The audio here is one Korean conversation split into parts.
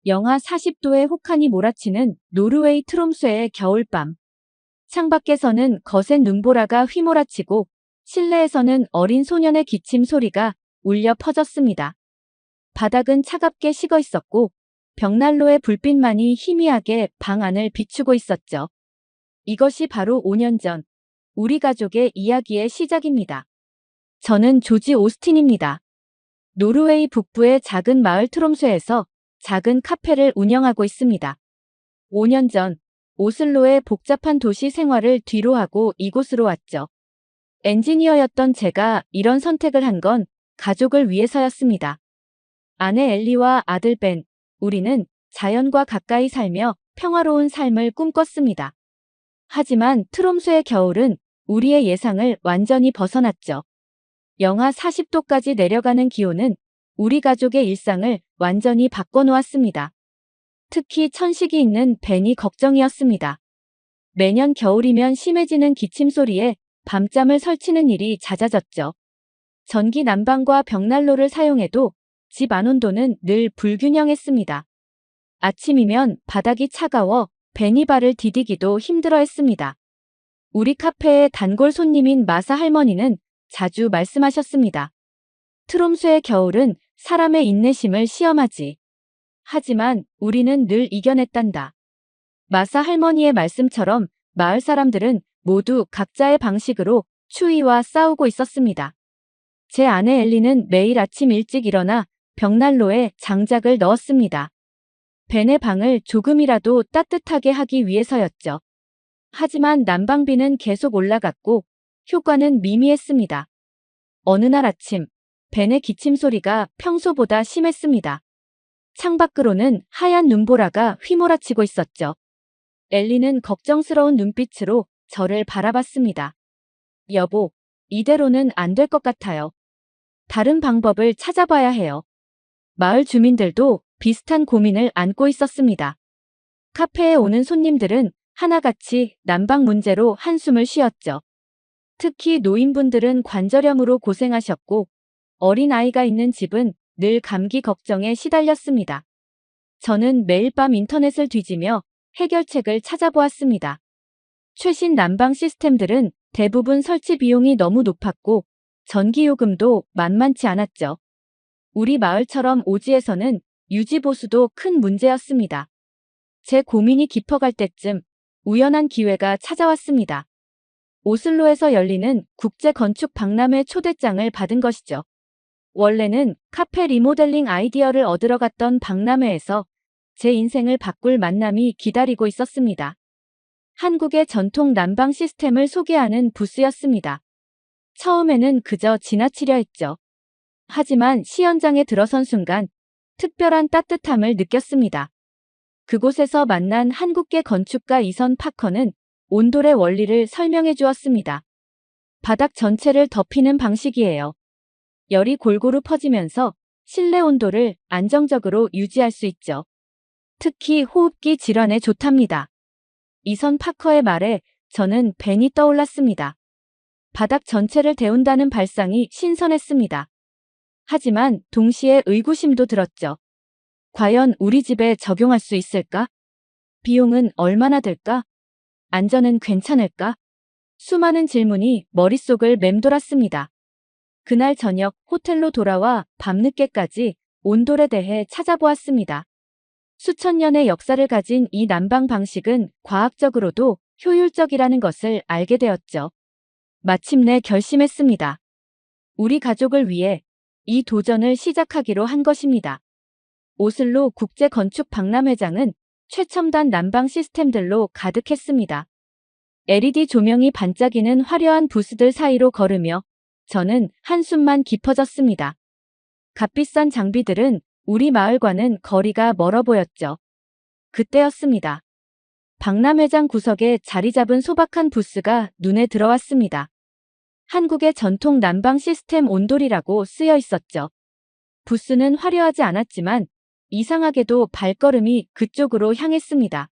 영하 40도의 혹한이 몰아치는 노르웨이 트롬소의 겨울밤. 창밖에서는 거센 눈보라가 휘몰아치고 실내에서는 어린 소년의 기침 소리가 울려 퍼졌습니다. 바닥은 차갑게 식어 있었고 벽난로의 불빛만이 희미하게 방 안을 비추고 있었죠. 이것이 바로 5년 전 우리 가족의 이야기의 시작입니다. 저는 조지 오스틴입니다. 노르웨이 북부의 작은 마을 트롬소에서 작은 카페를 운영하고 있습니다. 5년 전 오슬로의 복잡한 도시 생활을 뒤로하고 이곳으로 왔죠. 엔지니어였던 제가 이런 선택을 한 건 가족을 위해서였습니다. 아내 엘리와 아들 벤, 우리는 자연과 가까이 살며 평화로운 삶을 꿈꿨습니다. 하지만 트롬소의 겨울은 우리의 예상을 완전히 벗어났죠. 영하 40도까지 내려가는 기온은 우리 가족의 일상을 완전히 바꿔놓았습니다. 특히 천식이 있는 벤이 걱정이었습니다. 매년 겨울이면 심해지는 기침 소리에 밤잠을 설치는 일이 잦아졌죠. 전기 난방과 벽난로를 사용해도 집 안 온도는 늘 불균형했습니다. 아침이면 바닥이 차가워 벤이 발을 디디기도 힘들어했습니다. 우리 카페의 단골 손님인 마사 할머니는 자주 말씀하셨습니다. 트롬소의 겨울은 사람의 인내심을 시험하지. 하지만 우리는 늘 이겨냈단다. 마사 할머니의 말씀처럼 마을 사람들은 모두 각자의 방식으로 추위와 싸우고 있었습니다. 제 아내 엘리는 매일 아침 일찍 일어나 벽난로에 장작을 넣었습니다. 벤의 방을 조금이라도 따뜻하게 하기 위해서였죠. 하지만 난방비는 계속 올라갔고 효과는 미미했습니다. 어느 날 아침, 벤의 기침 소리가 평소보다 심했습니다. 창밖으로는 하얀 눈보라가 휘몰아치고 있었죠. 엘리는 걱정스러운 눈빛으로 저를 바라봤습니다. 여보, 이대로는 안 될 것 같아요. 다른 방법을 찾아봐야 해요. 마을 주민들도 비슷한 고민을 안고 있었습니다. 카페에 오는 손님들은 하나같이 난방 문제로 한숨을 쉬었죠. 특히 노인분들은 관절염으로 고생하셨고 어린 아이가 있는 집은 늘 감기 걱정에 시달렸습니다. 저는 매일 밤 인터넷을 뒤지며 해결책을 찾아보았습니다. 최신 난방 시스템들은 대부분 설치 비용이 너무 높았고 전기요금도 만만치 않았죠. 우리 마을처럼 오지에서는 유지보수도 큰 문제였습니다. 제 고민이 깊어갈 때쯤 우연한 기회가 찾아왔습니다. 오슬로에서 열리는 국제건축박람회 초대장을 받은 것이죠. 원래는 카페 리모델링 아이디어를 얻으러 갔던 박람회에서 제 인생을 바꿀 만남이 기다리고 있었습니다. 한국의 전통 난방 시스템을 소개하는 부스였습니다. 처음에는 그저 지나치려 했죠. 하지만 시연장에 들어선 순간 특별한 따뜻함을 느꼈습니다. 그곳에서 만난 한국계 건축가 이선 파커는 온돌의 원리를 설명해 주었습니다. 바닥 전체를 덮이는 방식이에요. 열이 골고루 퍼지면서 실내 온도를 안정적으로 유지할 수 있죠. 특히 호흡기 질환에 좋답니다. 이선 파커의 말에 저는 벤이 떠올랐습니다. 바닥 전체를 데운다는 발상이 신선했습니다. 하지만 동시에 의구심도 들었죠. 과연 우리 집에 적용할 수 있을까? 비용은 얼마나 들까? 안전은 괜찮을까? 수많은 질문이 머릿속을 맴돌았습니다. 그날 저녁 호텔로 돌아와 밤늦게까지 온돌에 대해 찾아보았습니다. 수천 년의 역사를 가진 이 난방 방식은 과학적으로도 효율적이라는 것을 알게 되었죠. 마침내 결심했습니다. 우리 가족을 위해 이 도전을 시작하기로 한 것입니다. 오슬로 국제건축박람회장은 최첨단 난방 시스템들로 가득했습니다. LED 조명이 반짝이는 화려한 부스들 사이로 걸으며 저는 한숨만 깊어졌습니다. 값비싼 장비들은 우리 마을과는 거리가 멀어 보였죠. 그때였습니다. 박람회장 구석에 자리 잡은 소박한 부스가 눈에 들어왔습니다. 한국의 전통 난방 시스템 온돌이라고 쓰여 있었죠. 부스는 화려하지 않았지만 이상하게도 발걸음이 그쪽으로 향했습니다.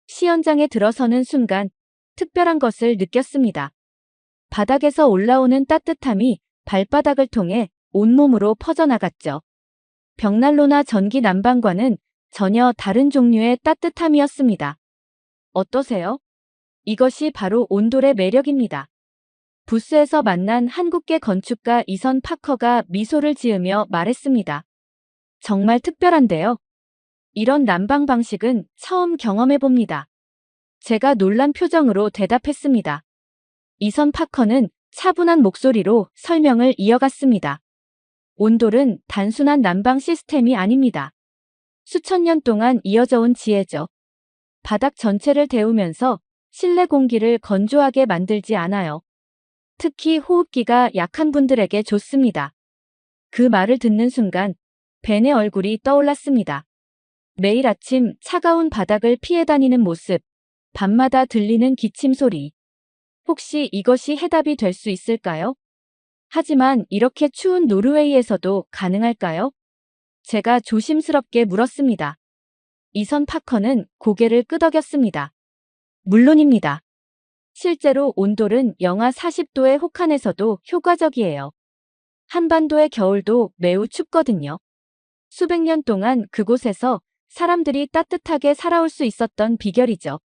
시연장에 들어서는 순간 특별한 것을 느꼈습니다. 바닥에서 올라오는 따뜻함이 발바닥을 통해 온몸으로 퍼져나갔죠. 벽난로나 전기 난방과는 전혀 다른 종류의 따뜻함이었습니다. 어떠세요? 이것이 바로 온돌의 매력입니다. 부스에서 만난 한국계 건축가 이선 파커가 미소를 지으며 말했습니다. 정말 특별한데요. 이런 난방 방식은 처음 경험해봅니다. 제가 놀란 표정으로 대답했습니다. 이선 파커는 차분한 목소리로 설명을 이어갔습니다. 온돌은 단순한 난방 시스템이 아닙니다. 수천 년 동안 이어져 온 지혜죠. 바닥 전체를 데우면서 실내 공기를 건조하게 만들지 않아요. 특히 호흡기가 약한 분들에게 좋습니다. 그 말을 듣는 순간 벤의 얼굴이 떠올랐습니다. 매일 아침 차가운 바닥을 피해 다니는 모습, 밤마다 들리는 기침 소리. 혹시 이것이 해답이 될 수 있을까요? 하지만 이렇게 추운 노르웨이에서도 가능할까요? 제가 조심스럽게 물었습니다. 이선 파커는 고개를 끄덕였습니다. 물론입니다. 실제로 온돌은 영하 40도의 혹한에서도 효과적이에요. 한반도의 겨울도 매우 춥거든요. 수백 년 동안 그곳에서 사람들이 따뜻하게 살아올 수 있었던 비결이죠.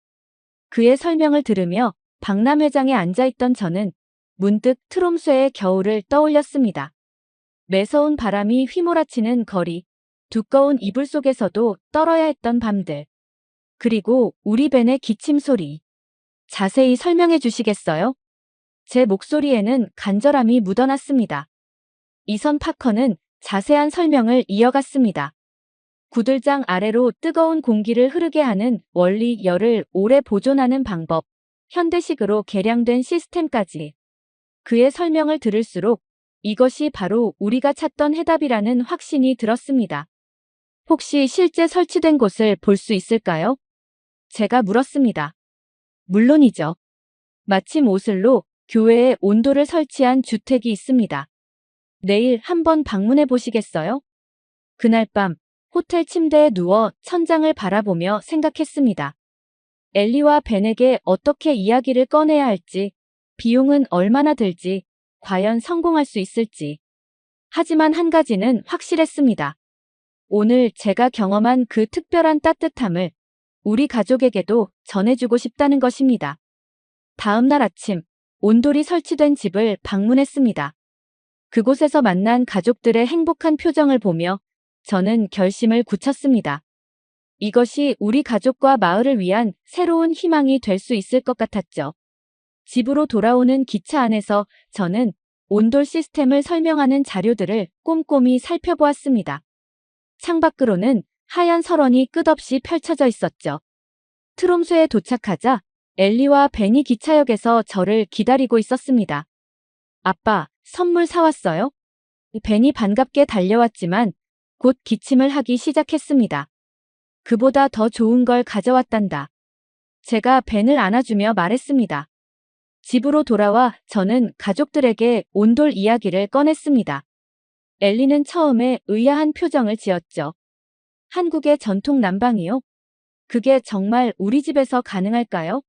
그의 설명을 들으며 박람회장에 앉아있던 저는 문득 트롬소의 겨울을 떠올렸습니다. 매서운 바람이 휘몰아치는 거리, 두꺼운 이불 속에서도 떨어야 했던 밤들. 그리고 우리 벤의 기침 소리. 자세히 설명해 주시겠어요? 제 목소리에는 간절함이 묻어났습니다. 이선 파커는 자세한 설명을 이어갔습니다. 구들장 아래로 뜨거운 공기를 흐르게 하는 원리 열을 오래 보존하는 방법, 현대식으로 개량된 시스템까지. 그의 설명을 들을수록 이것이 바로 우리가 찾던 해답이라는 확신이 들었습니다. 혹시 실제 설치된 곳을 볼 수 있을까요? 제가 물었습니다. 물론이죠. 마침 오슬로 교외에 온돌을 설치한 주택이 있습니다. 내일 한번 방문해 보시겠어요? 그날 밤 호텔 침대에 누워 천장을 바라보며 생각했습니다. 엘리와 벤에게 어떻게 이야기를 꺼내야 할지, 비용은 얼마나 들지, 과연 성공할 수 있을지. 하지만 한 가지는 확실했습니다. 오늘 제가 경험한 그 특별한 따뜻함을 우리 가족에게도 전해주고 싶다는 것입니다. 다음 날 아침, 온돌이 설치된 집을 방문했습니다. 그곳에서 만난 가족들의 행복한 표정을 보며 저는 결심을 굳혔습니다. 이것이 우리 가족과 마을을 위한 새로운 희망이 될 수 있을 것 같았죠. 집으로 돌아오는 기차 안에서 저는 온돌 시스템을 설명하는 자료들을 꼼꼼히 살펴보았습니다. 창밖으로는 하얀 설원이 끝없이 펼쳐져 있었죠. 트롬소에 도착하자 엘리와 벤이 기차역에서 저를 기다리고 있었습니다. 아빠, 선물 사왔어요? 벤이 반갑게 달려왔지만 곧 기침을 하기 시작했습니다. 그보다 더 좋은 걸 가져왔단다. 제가 벤을 안아주며 말했습니다. 집으로 돌아와 저는 가족들에게 온돌 이야기를 꺼냈습니다. 엘리는 처음에 의아한 표정을 지었죠. 한국의 전통 난방이요? 그게 정말 우리 집에서 가능할까요?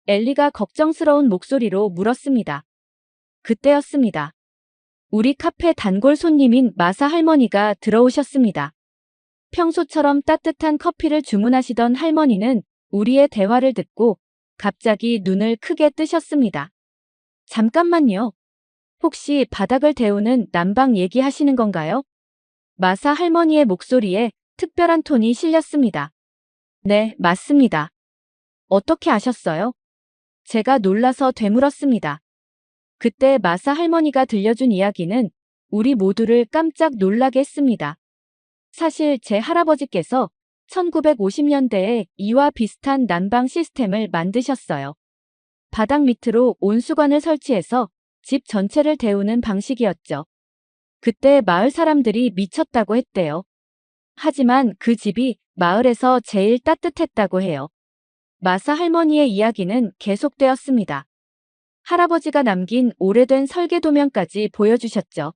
엘리가 걱정스러운 목소리로 물었습니다. 그때였습니다. 우리 카페 단골 손님인 마사 할머니가 들어오셨습니다. 평소처럼 따뜻한 커피를 주문하시던 할머니는 우리의 대화를 듣고 갑자기 눈을 크게 뜨셨습니다. 잠깐만요. 혹시 바닥을 데우는 난방 얘기하시는 건가요? 마사 할머니의 목소리에 특별한 톤이 실렸습니다. 네, 맞습니다. 어떻게 아셨어요? 제가 놀라서 되물었습니다. 그때 마사 할머니가 들려준 이야기는 우리 모두를 깜짝 놀라게 했습니다. 사실 제 할아버지께서 1950년대에 이와 비슷한 난방 시스템을 만드셨어요. 바닥 밑으로 온수관을 설치해서 집 전체를 데우는 방식이었죠. 그때 마을 사람들이 미쳤다고 했대요. 하지만 그 집이 마을에서 제일 따뜻했다고 해요. 마사 할머니의 이야기는 계속되었습니다. 할아버지가 남긴 오래된 설계 도면까지 보여주셨죠.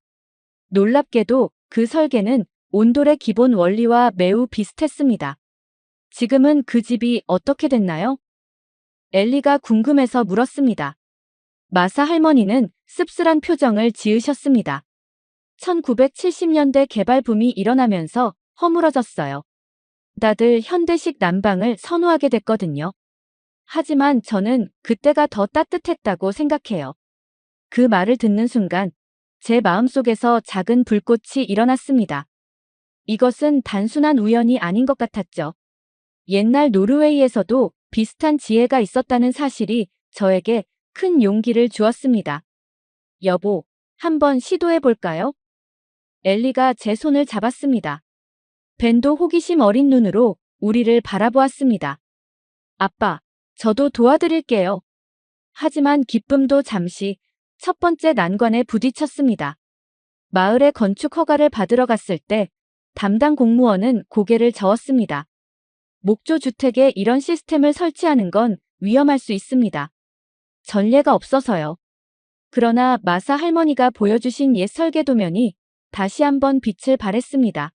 놀랍게도 그 설계는 온돌의 기본 원리와 매우 비슷했습니다. 지금은 그 집이 어떻게 됐나요? 엘리가 궁금해서 물었습니다. 마사 할머니는 씁쓸한 표정을 지으셨습니다. 1970년대 개발 붐이 일어나면서 허물어졌어요. 다들 현대식 난방을 선호하게 됐거든요. 하지만 저는 그때가 더 따뜻했다고 생각해요. 그 말을 듣는 순간 제 마음속에서 작은 불꽃이 일어났습니다. 이것은 단순한 우연이 아닌 것 같았죠. 옛날 노르웨이에서도 비슷한 지혜가 있었다는 사실이 저에게 큰 용기를 주었습니다. 여보, 한번 시도해 볼까요? 엘리가 제 손을 잡았습니다. 벤도 호기심 어린 눈으로 우리를 바라보았습니다. 아빠, 저도 도와드릴게요. 하지만 기쁨도 잠시 첫 번째 난관에 부딪혔습니다. 마을의 건축 허가를 받으러 갔을 때 담당 공무원은 고개를 저었습니다. 목조 주택에 이런 시스템을 설치하는 건 위험할 수 있습니다. 전례가 없어서요. 그러나 마사 할머니가 보여주신 옛 설계도면이 다시 한번 빛을 발했습니다.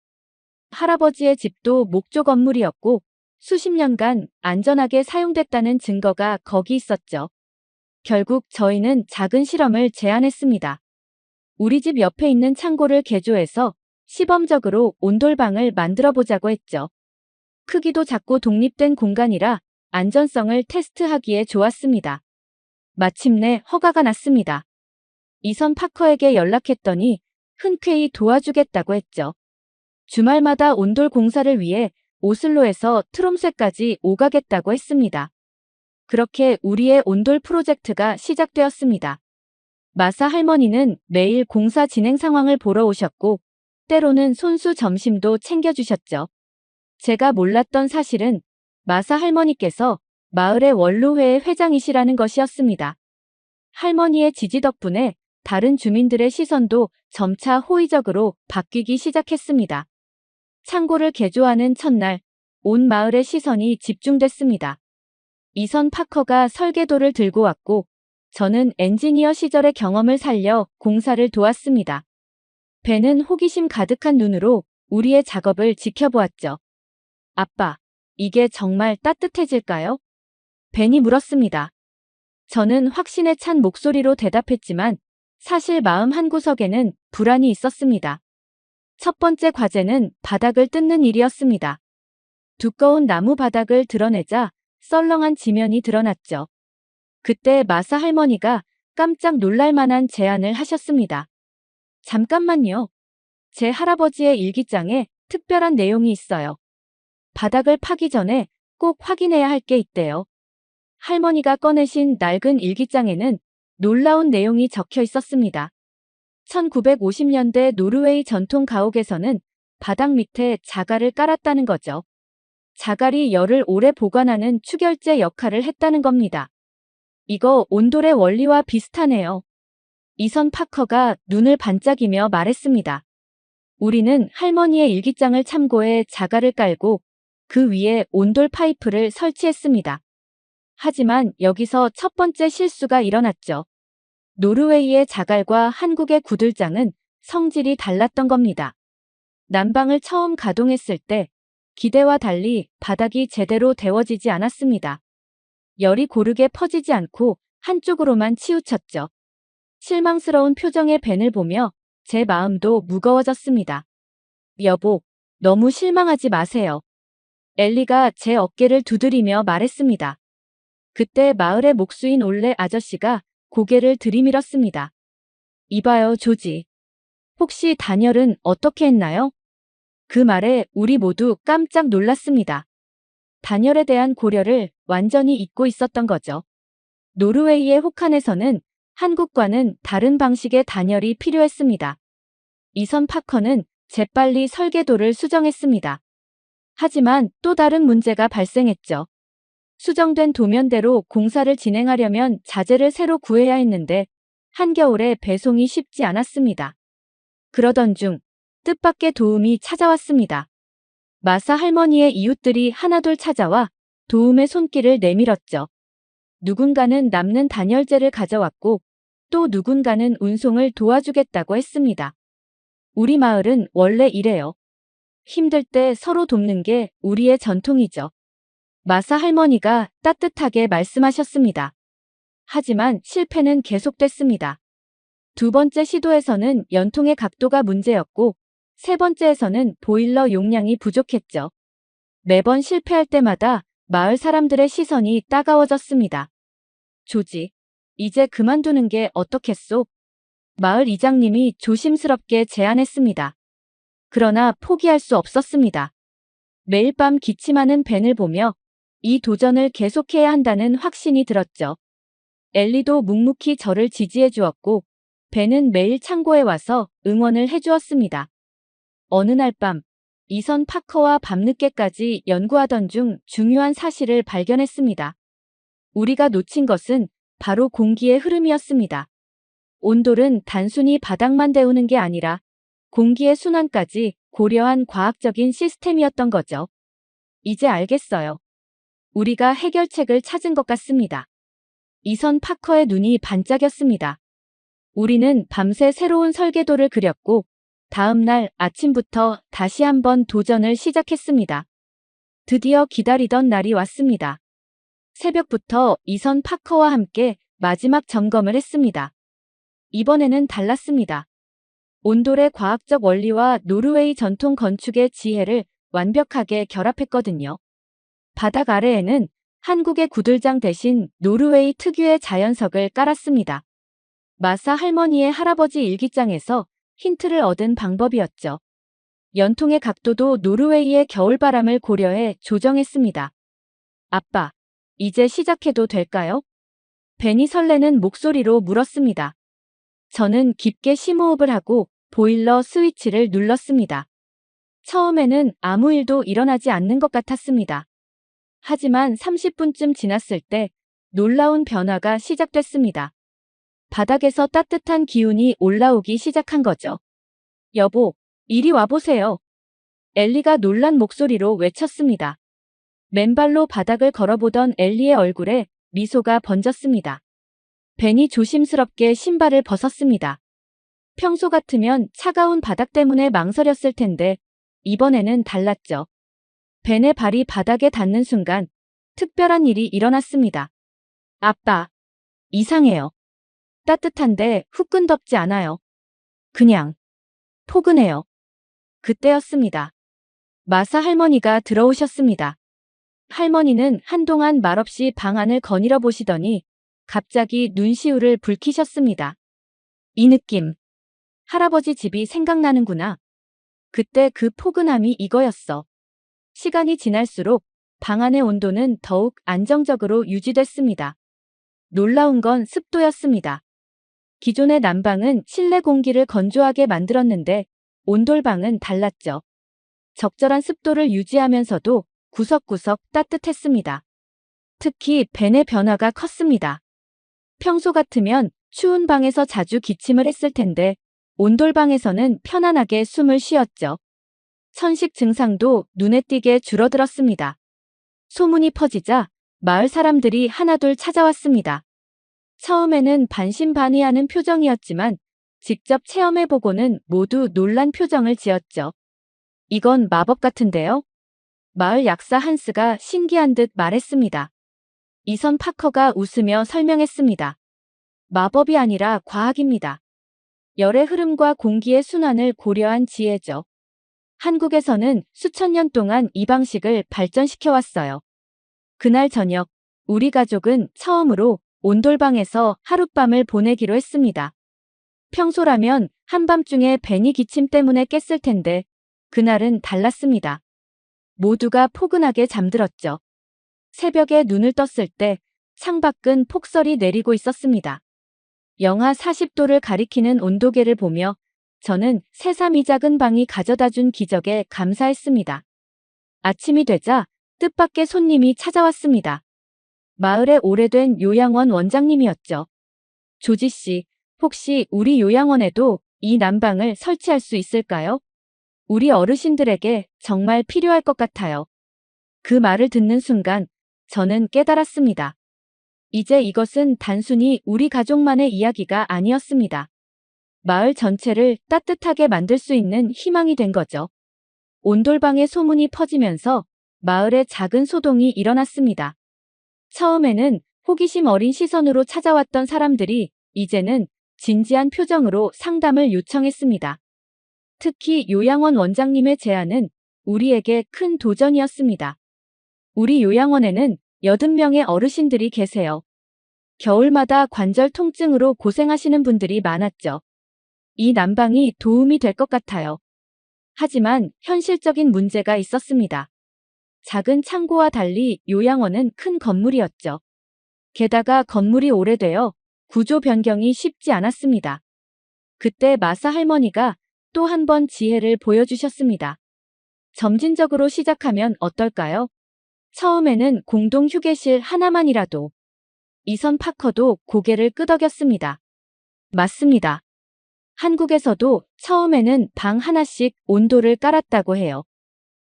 할아버지의 집도 목조 건물이었고 수십 년간 안전하게 사용됐다는 증거가 거기 있었죠. 결국 저희는 작은 실험을 제안했습니다. 우리 집 옆에 있는 창고를 개조해서 시범적으로 온돌방을 만들어 보자고 했죠. 크기도 작고 독립된 공간이라 안전성을 테스트하기에 좋았습니다. 마침내 허가가 났습니다. 이선 파커에게 연락했더니 흔쾌히 도와주겠다고 했죠. 주말마다 온돌 공사를 위해 오슬로에서 트롬새까지 오가겠다고 했습니다. 그렇게 우리의 온돌 프로젝트가 시작되었습니다. 마사 할머니는 매일 공사 진행 상황을 보러 오셨고 때로는 손수 점심도 챙겨주셨죠. 제가 몰랐던 사실은 마사 할머니께서 마을의 원로회의 회장이시라는 것이었습니다. 할머니의 지지 덕분에 다른 주민들의 시선도 점차 호의적으로 바뀌기 시작했습니다. 창고를 개조하는 첫날, 온 마을의 시선이 집중됐습니다. 이선 파커가 설계도를 들고 왔고, 저는 엔지니어 시절의 경험을 살려 공사를 도왔습니다. 벤은 호기심 가득한 눈으로 우리의 작업을 지켜보았죠. 아빠, 이게 정말 따뜻해질까요? 벤이 물었습니다. 저는 확신에 찬 목소리로 대답했지만 사실 마음 한구석에는 불안이 있었습니다. 첫 번째 과제는 바닥을 뜯는 일이었습니다. 두꺼운 나무 바닥을 드러내자 썰렁한 지면이 드러났죠. 그때 마사 할머니가 깜짝 놀랄 만한 제안을 하셨습니다. 잠깐만요. 제 할아버지의 일기장에 특별한 내용이 있어요. 바닥을 파기 전에 꼭 확인해야 할 게 있대요. 할머니가 꺼내신 낡은 일기장에는 놀라운 내용이 적혀 있었습니다. 1950년대 노르웨이 전통 가옥에서는 바닥 밑에 자갈을 깔았다는 거죠. 자갈이 열을 오래 보관하는 축열재 역할을 했다는 겁니다. 이거 온돌의 원리와 비슷하네요. 이선 파커가 눈을 반짝이며 말했습니다. 우리는 할머니의 일기장을 참고해 자갈을 깔고 그 위에 온돌 파이프를 설치했습니다. 하지만 여기서 첫 번째 실수가 일어났죠. 노르웨이의 자갈과 한국의 구들장은 성질이 달랐던 겁니다. 난방을 처음 가동했을 때 기대와 달리 바닥이 제대로 데워지지 않았습니다. 열이 고르게 퍼지지 않고 한쪽으로만 치우쳤죠. 실망스러운 표정의 벤을 보며 제 마음도 무거워졌습니다. 여보, 너무 실망하지 마세요. 엘리가 제 어깨를 두드리며 말했습니다. 그때 마을의 목수인 올레 아저씨가 고개를 들이밀었습니다. 이봐요, 조지. 혹시 단열은 어떻게 했나요? 그 말에 우리 모두 깜짝 놀랐습니다. 단열에 대한 고려를 완전히 잊고 있었던 거죠. 노르웨이의 호칸에서는 한국과는 다른 방식의 단열이 필요했습니다. 이선 파커는 재빨리 설계도를 수정했습니다. 하지만 또 다른 문제가 발생했죠. 수정된 도면대로 공사를 진행하려면 자재를 새로 구해야 했는데 한겨울에 배송이 쉽지 않았습니다. 그러던 중 뜻밖의 도움이 찾아왔습니다. 마사 할머니의 이웃들이 하나둘 찾아와 도움의 손길을 내밀었죠. 누군가는 남는 단열재를 가져왔고 또 누군가는 운송을 도와주겠다고 했습니다. 우리 마을은 원래 이래요. 힘들 때 서로 돕는 게 우리의 전통이죠. 마사 할머니가 따뜻하게 말씀하셨습니다. 하지만 실패는 계속됐습니다. 두 번째 시도에서는 연통의 각도가 문제였고 세 번째에서는 보일러 용량이 부족했죠. 매번 실패할 때마다 마을 사람들의 시선이 따가워졌습니다. 조지, 이제 그만두는 게 어떻겠소? 마을 이장님이 조심스럽게 제안했습니다. 그러나 포기할 수 없었습니다. 매일 밤 기침하는 벤을 보며 이 도전을 계속해야 한다는 확신이 들었죠. 엘리도 묵묵히 저를 지지해 주었고 벤은 매일 창고에 와서 응원을 해주었습니다. 어느 날 밤, 이선 파커와 밤늦게까지 연구하던 중 중요한 사실을 발견했습니다. 우리가 놓친 것은 바로 공기의 흐름이었습니다. 온돌은 단순히 바닥만 데우는 게 아니라 공기의 순환까지 고려한 과학적인 시스템이었던 거죠. 이제 알겠어요. 우리가 해결책을 찾은 것 같습니다. 이선 파커의 눈이 반짝였습니다. 우리는 밤새 새로운 설계도를 그렸고 다음 날 아침부터 다시 한번 도전을 시작했습니다. 드디어 기다리던 날이 왔습니다. 새벽부터 이선 파커와 함께 마지막 점검을 했습니다. 이번에는 달랐습니다. 온돌의 과학적 원리와 노르웨이 전통 건축의 지혜를 완벽하게 결합했거든요. 바닥 아래에는 한국의 구들장 대신 노르웨이 특유의 자연석을 깔았습니다. 마사 할머니의 할아버지 일기장에서 힌트를 얻은 방법이었죠. 연통의 각도도 노르웨이의 겨울바람을 고려해 조정했습니다. 아빠, 이제 시작해도 될까요? 벤이 설레는 목소리로 물었습니다. 저는 깊게 심호흡을 하고 보일러 스위치를 눌렀습니다. 처음에는 아무 일도 일어나지 않는 것 같았습니다. 하지만 30분쯤 지났을 때 놀라운 변화가 시작됐습니다. 바닥에서 따뜻한 기운이 올라오기 시작한 거죠. 여보, 이리 와보세요. 엘리가 놀란 목소리로 외쳤습니다. 맨발로 바닥을 걸어보던 엘리의 얼굴에 미소가 번졌습니다. 벤이 조심스럽게 신발을 벗었습니다. 평소 같으면 차가운 바닥 때문에 망설였을 텐데 이번에는 달랐죠. 벤의 발이 바닥에 닿는 순간 특별한 일이 일어났습니다. 아빠, 이상해요. 따뜻한데 후끈덥지 않아요. 그냥 포근해요. 그때였습니다. 마사 할머니가 들어오셨습니다. 할머니는 한동안 말없이 방 안을 거닐어 보시더니 갑자기 눈시울을 붉히셨습니다. 이 느낌. 할아버지 집이 생각나는구나. 그때 그 포근함이 이거였어. 시간이 지날수록 방 안의 온도는 더욱 안정적으로 유지됐습니다. 놀라운 건 습도였습니다. 기존의 난방은 실내 공기를 건조하게 만들었는데 온돌방은 달랐죠. 적절한 습도를 유지하면서도 구석구석 따뜻했습니다. 특히 벤의 변화가 컸습니다. 평소 같으면 추운 방에서 자주 기침을 했을 텐데 온돌방에서는 편안하게 숨을 쉬었죠. 천식 증상도 눈에 띄게 줄어들었습니다. 소문이 퍼지자 마을 사람들이 하나둘 찾아왔습니다. 처음에는 반신반의하는 표정이었지만 직접 체험해보고는 모두 놀란 표정을 지었죠. 이건 마법 같은데요? 마을 약사 한스가 신기한 듯 말했습니다. 이선 파커가 웃으며 설명했습니다. 마법이 아니라 과학입니다. 열의 흐름과 공기의 순환을 고려한 지혜죠. 한국에서는 수천 년 동안 이 방식을 발전시켜왔어요. 그날 저녁, 우리 가족은 처음으로 온돌방에서 하룻밤을 보내기로 했습니다. 평소라면 한밤중에 벤이 기침 때문에 깼을 텐데 그날은 달랐습니다. 모두가 포근하게 잠들었죠. 새벽에 눈을 떴을 때 창밖은 폭설이 내리고 있었습니다. 영하 40도를 가리키는 온도계를 보며 저는 새삼 작은 방이 가져다준 기적에 감사했습니다. 아침이 되자 뜻밖의 손님이 찾아왔습니다. 마을의 오래된 요양원 원장님이었죠. 조지 씨, 혹시 우리 요양원에도 이 난방을 설치할 수 있을까요? 우리 어르신들에게 정말 필요할 것 같아요. 그 말을 듣는 순간 저는 깨달았습니다. 이제 이것은 단순히 우리 가족만의 이야기가 아니었습니다. 마을 전체를 따뜻하게 만들 수 있는 희망이 된 거죠. 온돌방의 소문이 퍼지면서 마을에 작은 소동이 일어났습니다. 처음에는 호기심 어린 시선으로 찾아왔던 사람들이 이제는 진지한 표정으로 상담을 요청했습니다. 특히 요양원 원장님의 제안은 우리에게 큰 도전이었습니다. 우리 요양원에는 80명의 어르신들이 계세요. 겨울마다 관절 통증으로 고생하시는 분들이 많았죠. 이 난방이 도움이 될 것 같아요. 하지만 현실적인 문제가 있었습니다. 작은 창고와 달리 요양원은 큰 건물이었죠. 게다가 건물이 오래되어 구조 변경이 쉽지 않았습니다. 그때 마사 할머니가 또 한 번 지혜를 보여주셨습니다. 점진적으로 시작하면 어떨까요? 처음에는 공동 휴게실 하나만이라도. 이선 파커도 고개를 끄덕였습니다. 맞습니다. 한국에서도 처음에는 방 하나씩 온도를 깔았다고 해요.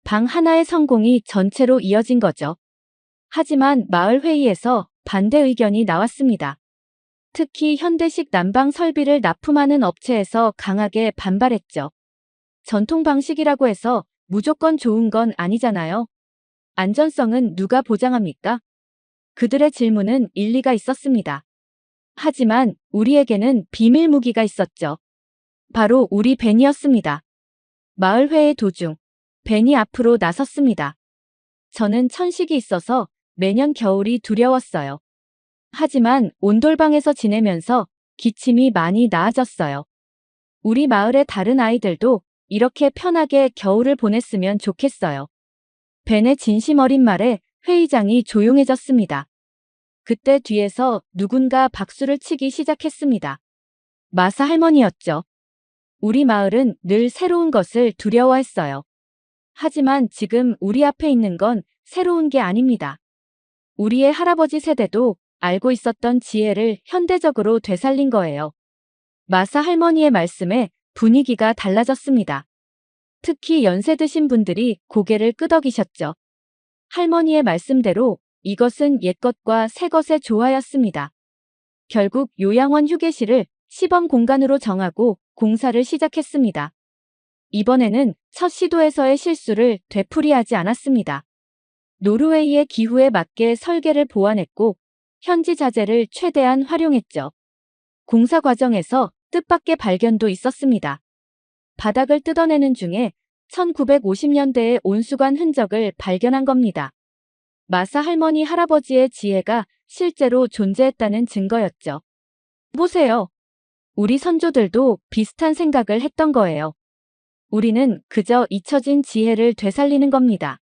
방 하나의 성공이 전체로 이어진 거죠. 하지만 마을 회의에서 반대 의견이 나왔습니다. 특히 현대식 난방 설비를 납품하는 업체에서 강하게 반발했죠. 전통 방식이라고 해서 무조건 좋은 건 아니잖아요. 안전성은 누가 보장합니까? 그들의 질문은 일리가 있었습니다. 하지만 우리에게는 비밀 무기가 있었죠. 바로 우리 벤이었습니다. 마을회의 도중 벤이 앞으로 나섰습니다. 저는 천식이 있어서 매년 겨울이 두려웠어요. 하지만 온돌방에서 지내면서 기침이 많이 나아졌어요. 우리 마을의 다른 아이들도 이렇게 편하게 겨울을 보냈으면 좋겠어요. 벤의 진심 어린 말에 회의장이 조용해졌습니다. 그때 뒤에서 누군가 박수를 치기 시작했습니다. 마사 할머니였죠. 우리 마을은 늘 새로운 것을 두려워했어요. 하지만 지금 우리 앞에 있는 건 새로운 게 아닙니다. 우리의 할아버지 세대도 알고 있었던 지혜를 현대적으로 되살린 거예요. 마사 할머니의 말씀에 분위기가 달라졌습니다. 특히 연세 드신 분들이 고개를 끄덕이셨죠. 할머니의 말씀대로 이것은 옛것과 새것의 조화였습니다. 결국 요양원 휴게실을 시범 공간으로 정하고 공사를 시작했습니다. 이번에는 첫 시도에서의 실수를 되풀이하지 않았습니다. 노르웨이의 기후에 맞게 설계를 보완했고 현지 자재를 최대한 활용했죠. 공사 과정에서 뜻밖의 발견도 있었습니다. 바닥을 뜯어내는 중에 1950년대의 온수관 흔적을 발견한 겁니다. 마사 할머니 할아버지의 지혜가 실제로 존재했다는 증거였죠. 보세요. 우리 선조들도 비슷한 생각을 했던 거예요. 우리는 그저 잊혀진 지혜를 되살리는 겁니다.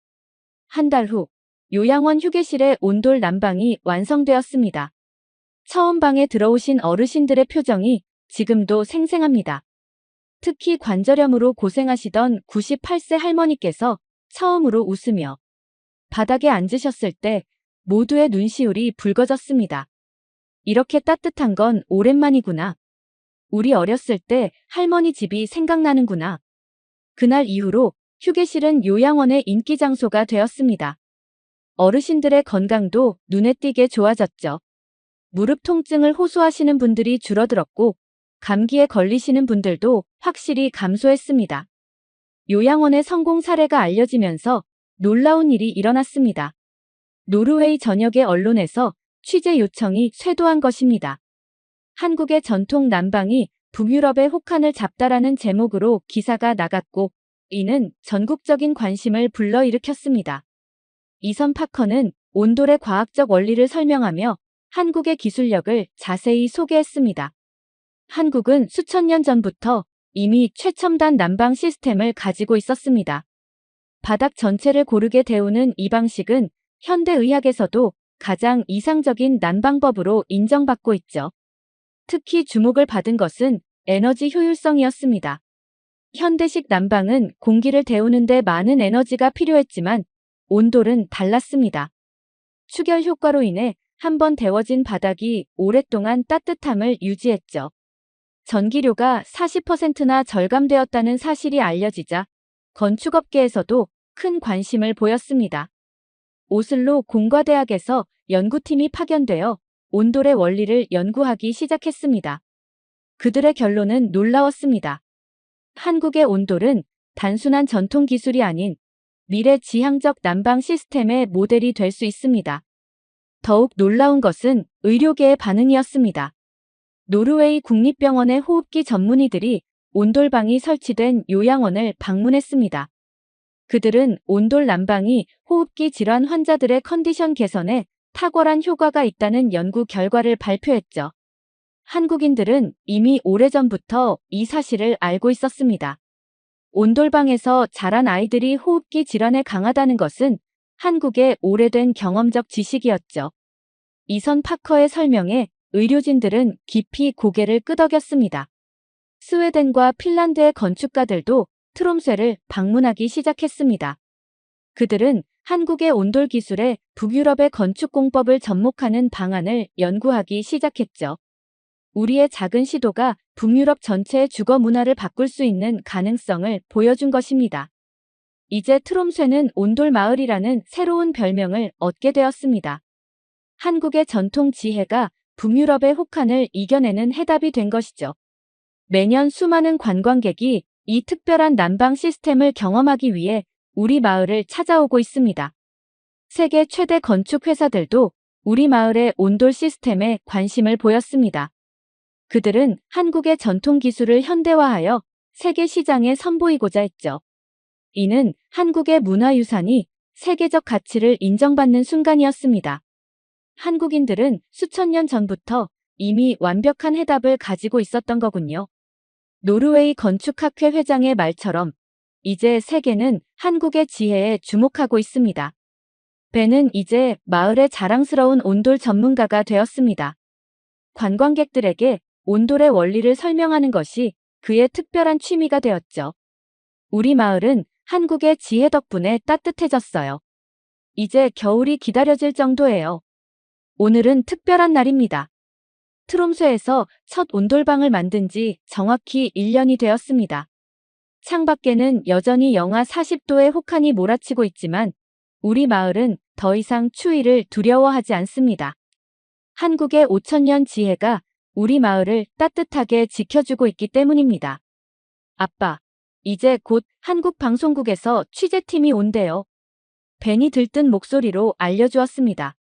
한 달 후, 요양원 휴게실의 온돌 난방이 완성되었습니다. 처음 방에 들어오신 어르신들의 표정이 지금도 생생합니다. 특히 관절염으로 고생하시던 98세 할머니께서 처음으로 웃으며 바닥에 앉으셨을 때 모두의 눈시울이 붉어졌습니다. 이렇게 따뜻한 건 오랜만이구나. 우리 어렸을 때 할머니 집이 생각나는구나. 그날 이후로 휴게실은 요양원의 인기 장소가 되었습니다. 어르신들의 건강도 눈에 띄게 좋아졌죠. 무릎 통증을 호소하시는 분들이 줄어들었고 감기에 걸리시는 분들도 확실히 감소했습니다. 요양원의 성공 사례가 알려지면서 놀라운 일이 일어났습니다. 노르웨이 전역의 언론에서 취재 요청이 쇄도한 것입니다. 한국의 전통 난방이 북유럽의 혹한을 잡다라는 제목으로 기사가 나갔고 이는 전국적인 관심을 불러일으켰습니다. 이선 파커는 온돌의 과학적 원리를 설명하며 한국의 기술력을 자세히 소개했습니다. 한국은 수천 년 전부터 이미 최첨단 난방 시스템을 가지고 있었습니다. 바닥 전체를 고르게 데우는 이 방식은 현대의학에서도 가장 이상적인 난방법으로 인정받고 있죠. 특히 주목을 받은 것은 에너지 효율성이었습니다. 현대식 난방은 공기를 데우는데 많은 에너지가 필요했지만 온돌은 달랐습니다. 축열 효과로 인해 한번 데워진 바닥이 오랫동안 따뜻함을 유지했죠. 전기료가 40%나 절감되었다는 사실이 알려지자 건축업계에서도 큰 관심을 보였습니다. 오슬로 공과대학에서 연구팀이 파견되어 온돌의 원리를 연구하기 시작했습니다. 그들의 결론은 놀라웠습니다. 한국의 온돌은 단순한 전통 기술이 아닌 미래 지향적 난방 시스템의 모델이 될 수 있습니다. 더욱 놀라운 것은 의료계의 반응이었습니다. 노르웨이 국립병원의 호흡기 전문의들이 온돌방이 설치된 요양원을 방문했습니다. 그들은 온돌 난방이 호흡기 질환 환자들의 컨디션 개선에 탁월한 효과가 있다는 연구 결과를 발표했죠. 한국인들은 이미 오래전부터 이 사실을 알고 있었습니다. 온돌방에서 자란 아이들이 호흡기 질환에 강하다는 것은 한국의 오래된 경험적 지식이었죠. 이선 파커의 설명에 의료진들은 깊이 고개를 끄덕였습니다. 스웨덴과 핀란드의 건축가들도 트롬쇠를 방문하기 시작했습니다. 그들은 한국의 온돌 기술에 북유럽의 건축 공법을 접목하는 방안을 연구하기 시작했죠. 우리의 작은 시도가 북유럽 전체의 주거 문화를 바꿀 수 있는 가능성을 보여준 것입니다. 이제 트롬쇠는 온돌 마을이라는 새로운 별명을 얻게 되었습니다. 한국의 전통 지혜가 북유럽의 혹한을 이겨내는 해답이 된 것이죠. 매년 수많은 관광객이 이 특별한 난방 시스템을 경험하기 위해 우리 마을을 찾아오고 있습니다. 세계 최대 건축 회사들도 우리 마을의 온돌 시스템에 관심을 보였습니다. 그들은 한국의 전통 기술을 현대화하여 세계 시장에 선보이고자 했죠. 이는 한국의 문화유산이 세계적 가치를 인정받는 순간이었습니다. 한국인들은 수천 년 전부터 이미 완벽한 해답을 가지고 있었던 거군요. 노르웨이 건축학회 회장의 말처럼 이제 세계는 한국의 지혜에 주목하고 있습니다. 벤은 이제 마을의 자랑스러운 온돌 전문가가 되었습니다. 관광객들에게 온돌의 원리를 설명하는 것이 그의 특별한 취미가 되었죠. 우리 마을은 한국의 지혜 덕분에 따뜻해졌어요. 이제 겨울이 기다려질 정도예요. 오늘은 특별한 날입니다. 트롬쇠에서 첫 온돌방을 만든 지 정확히 1년이 되었습니다. 창밖에는 여전히 영하 40도의 혹한이 몰아치고 있지만 우리 마을은 더 이상 추위를 두려워하지 않습니다. 한국의 5,000년 지혜가 우리 마을을 따뜻하게 지켜주고 있기 때문입니다. 아빠, 이제 곧 한국 방송국에서 취재팀이 온대요. 벤이 들뜬 목소리로 알려주었습니다.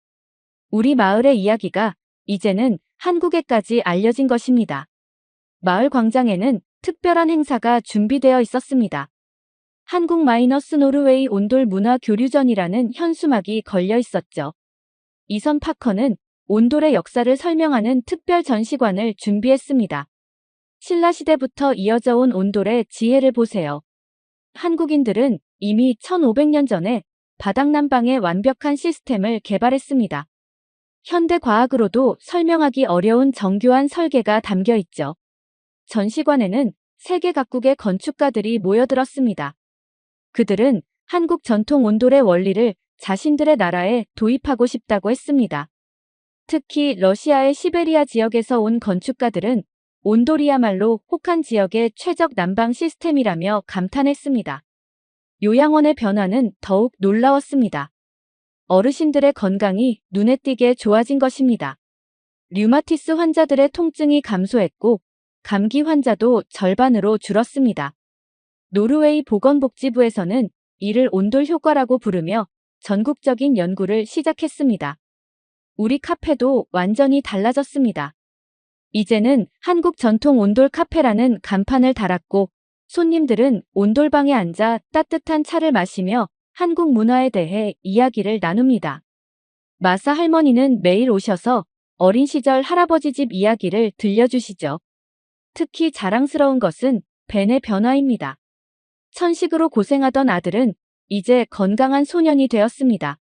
우리 마을의 이야기가 이제는 한국에까지 알려진 것입니다. 마을 광장에는 특별한 행사가 준비되어 있었습니다. 한국 노르웨이 온돌 문화 교류전이라는 현수막이 걸려 있었죠. 이선 파커는 온돌의 역사를 설명하는 특별 전시관을 준비했습니다. 신라시대부터 이어져 온 온돌의 지혜를 보세요. 한국인들은 이미 1500년 전에 바닥난방의 완벽한 시스템을 개발했습니다. 현대 과학으로도 설명하기 어려운 정교한 설계가 담겨 있죠. 전시관에는 세계 각국의 건축가들이 모여들었습니다. 그들은 한국 전통 온돌의 원리를 자신들의 나라에 도입하고 싶다고 했습니다. 특히 러시아의 시베리아 지역에서 온 건축가들은 온돌이야말로 혹한 지역의 최적 난방 시스템이라며 감탄했습니다. 요양원의 변화는 더욱 놀라웠습니다. 어르신들의 건강이 눈에 띄게 좋아진 것입니다. 류마티스 환자들의 통증이 감소했고 감기 환자도 절반으로 줄었습니다. 노르웨이 보건복지부에서는 이를 온돌 효과라고 부르며 전국적인 연구를 시작했습니다. 우리 카페도 완전히 달라졌습니다. 이제는 한국 전통 온돌 카페라는 간판을 달았고 손님들은 온돌방에 앉아 따뜻한 차를 마시며 한국 문화에 대해 이야기를 나눕니다. 마사 할머니는 매일 오셔서 어린 시절 할아버지 집 이야기를 들려주시죠. 특히 자랑스러운 것은 벤의 변화입니다. 천식으로 고생하던 아들은 이제 건강한 소년이 되었습니다.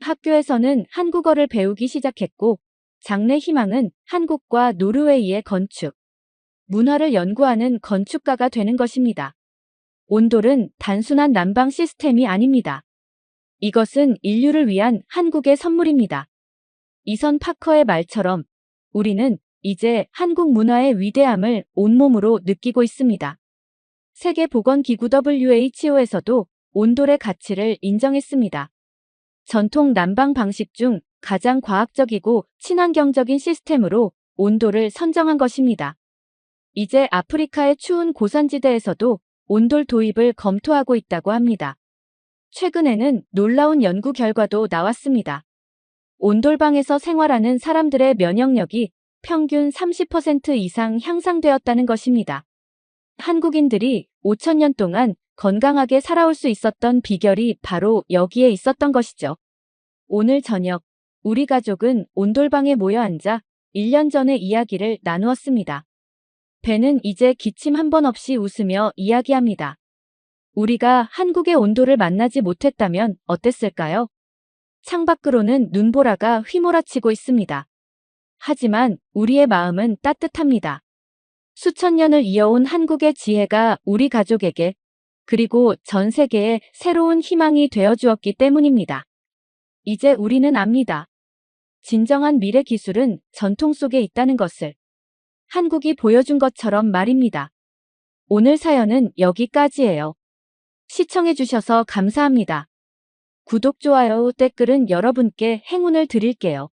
학교에서는 한국어를 배우기 시작했고 장래 희망은 한국과 노르웨이의 건축, 문화를 연구하는 건축가가 되는 것입니다. 온돌은 단순한 난방 시스템이 아닙니다. 이것은 인류를 위한 한국의 선물입니다. 이선 파커의 말처럼 우리는 이제 한국 문화의 위대함을 온몸으로 느끼고 있습니다. 세계보건기구 WHO에서도 온돌의 가치를 인정했습니다. 전통 난방 방식 중 가장 과학적이고 친환경적인 시스템으로 온돌을 선정한 것입니다. 이제 아프리카의 추운 고산지대에서도 온돌 도입을 검토하고 있다고 합니다. 최근에는 놀라운 연구 결과도 나왔습니다. 온돌방에서 생활하는 사람들의 면역력이 평균 30% 이상 향상되었다는 것입니다. 한국인들이 5,000년 동안 건강하게 살아올 수 있었던 비결이 바로 여기에 있었던 것이죠. 오늘 저녁, 우리 가족은 온돌방에 모여 앉아 1년 전의 이야기를 나누었습니다. 배는 이제 기침 한 번 없이 웃으며 이야기합니다. 우리가 한국의 온도를 만나지 못했다면 어땠을까요? 창밖으로는 눈보라가 휘몰아치고 있습니다. 하지만 우리의 마음은 따뜻합니다. 수천 년을 이어온 한국의 지혜가 우리 가족에게 그리고 전 세계에 새로운 희망이 되어 주었기 때문입니다. 이제 우리는 압니다. 진정한 미래 기술은 전통 속에 있다는 것을. 한국이 보여준 것처럼 말입니다. 오늘 사연은 여기까지예요. 시청해주셔서 감사합니다. 구독, 좋아요, 댓글은 여러분께 행운을 드릴게요.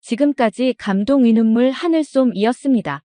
지금까지 감동 위눈물 하늘솜이었습니다.